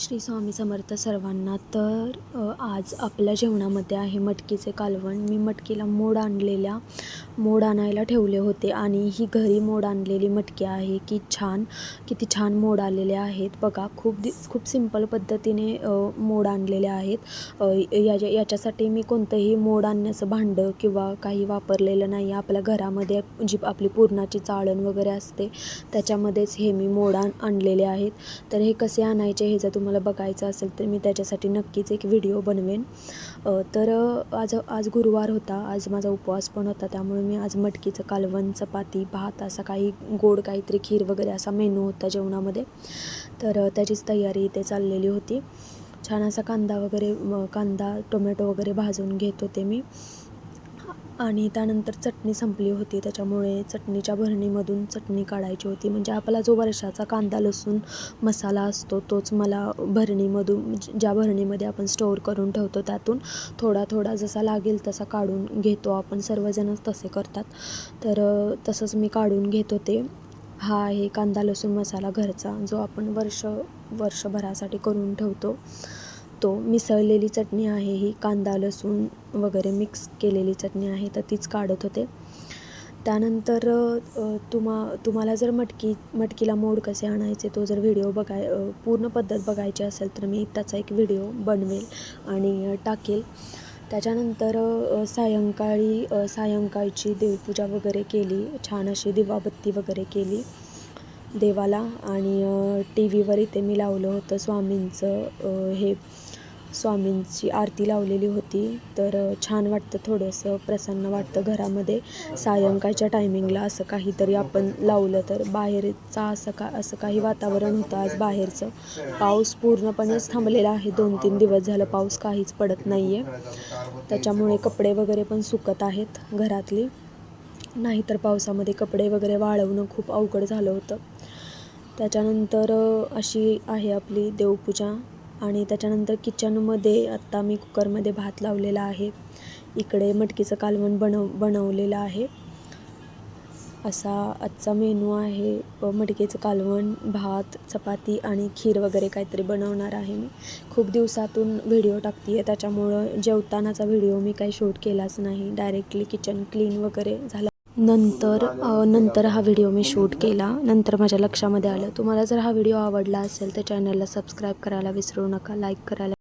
श्री स्वामी समर्थ सर्वांना. तर आज आपल्या जेवणामध्ये आहे मटकीचे कालवण. मी मटकीला मोड आणायला ठेवले होते आणि ही घरी मोड आणलेली मटकी आहे. किती छान मोड आलेले आहेत बघा. खूप सिंपल पद्धतीने मोड आणलेले आहेत. याच्यासाठी मी कोणतंही मोड आणण्याचं भांडं किंवा काही वापरलेलं नाही. आपल्या घरामध्ये जी आपली पुरणाची चाळण वगैरे असते त्याच्यामध्येच हे मी मोड आणलेले आहेत. तर हे कसे आणायचे हे जर तुम्हाला बघायचं असेल तर मी त्याच्यासाठी नक्कीच एक व्हिडिओ बनवेन. तर आज गुरुवार होता. आज माझा उपवास पण होता. त्यामुळे मी आज मटकीचं कालवण, चपाती, भात असा काही गोड काहीतरी खीर वगैरे असा मेनू होता जेवणामध्ये. तर त्याचीच तयारी इथे चाललेली होती. छान असा कांदा टोमॅटो वगैरे भाजून घेत होते मी. आणि त्यानंतर चटणी संपली होती, त्याच्यामुळे चटणीच्या भरणीमधून चटणी काढायची होती. म्हणजे आपला जो वर्षाचा कांदा लसूण मसाला असतो तोच मला भरणीमधून, ज्या भरणीमध्ये आपण स्टोअर करून ठेवतो त्यातून थोडा जसा लागेल तसा काढून घेतो आपण. सर्वजणच तसे करतात. तर तसंच मी काढून घेत होते. हा आहे कांदा लसूण मसाला घरचा, जो आपण वर्षभरासाठी करून ठेवतो. तो मिसळलेली चटणी आहे ही, कांदा लसूण वगैरे मिक्स केलेली चटणी आहे. तर तीच काढत होते. त्यानंतर तुम्हाला जर मटकीला मोड कसे आणायचे तो जर व्हिडिओ पूर्ण पद्धत बघायची असेल तर मी त्याचा एक व्हिडिओ बनवेल आणि टाकेल. त्याच्यानंतर सायंकाळची देवपूजा वगैरे केली. छान अशी दिवाबत्ती वगैरे केली देवाला. आणि टी व्हीवर इथे मी लावलं होतं स्वामींची आरती लावलेली होती. तर छान वाटतं, थोडंसं प्रसन्न वाटतं घरामध्ये सायंकाळच्या टायमिंगला असं काहीतरी आपण लावलं तर. बाहेरचा असं काही वातावरण होतं आज बाहेरचं. पाऊस पूर्णपणेच थांबलेला आहे. 2-3 दिवस झालं पाऊस काहीच पडत नाही आहे. त्याच्यामुळे कपडे वगैरे पण सुकत आहेत घरातली. नाहीतर पावसामध्ये कपडे वगैरे वाळवणं खूप अवघड झालं होतं. त्याच्यानंतर अशी आहे आपली देवपूजा. आणि त्याच्यानंतर किचनमध्ये आत्ता मी कुकरमध्ये भात लावलेला आहे. इकडे मटकीचं कालवण बनवलेलं आहे. असा आजचा मेनू आहे. मटकीचं कालवण, भात, चपाती आणि खीर वगैरे काहीतरी बनवणार आहे मी. खूप दिवसातून व्हिडिओ टाकते आहे, त्याच्यामुळं जेवतानाचा व्हिडिओ मी काही शूट केलाच नाही. डायरेक्टली किचन क्लीन वगैरे झालं नंतर हा व्हिडिओ मी शूट केला. नंतर माझ्या लक्षामध्ये आलं. तुम्हाला जर हा व्हिडिओ आवडला असेल तर चॅनलला सबस्क्राईब करायला विसरू नका, लाईक करायला